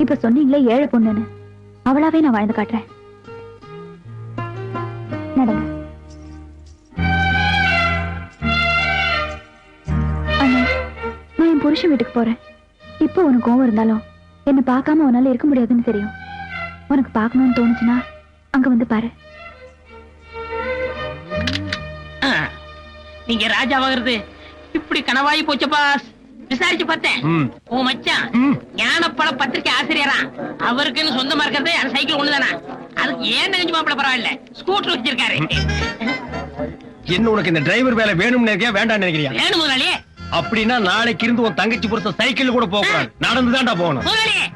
இப்ப சொன்னீங்களே ஏழை பொண்ணுன்னு, அவளாவே நான் வாழ்ந்து காட்டுறேன். நடங்க. அண்ணா, நான் என் புருஷன் வீட்டுக்கு போறேன். இப்போ உனக்கு கோவம் இருந்தாலும் என்ன பார்க்காம உன்னால இருக்க முடியாதுன்னு தெரியும். உனக்கு பார்க்கணும்னு தோணுச்சுன்னா அங்க வந்து பாரு. நீங்க ராஜாவாகிறது இப்படி கனவாயி போச்சு பாஸ். விசாரிச்சு பார்த்தேன். உன் மச்சான் ஞானப்பழ பத்திரிகை ஆசிரியரா. அவருக்குன்னு சொந்தமா இருக்கிறது அந்த சைக்கிள் ஒண்ணுதானா? அதுக்கு ஏன் நினைஞ்சு மாப்பிள பரவாயில்ல, ஸ்கூட்டர் வச்சிருக்காரு. என்ன உனக்கு இந்த டிரைவர் வேலை வேணும்னு நினைக்கியா வேண்டாம் நினைக்கிறியா? வேணும் முதலாளியே. அப்படின்னா நாளைக்கு இருந்து உன் தங்கச்சி புருஷன் சைக்கிள் கூட போக கூடாது, நடந்துதான்டா போகணும். முதலாளியே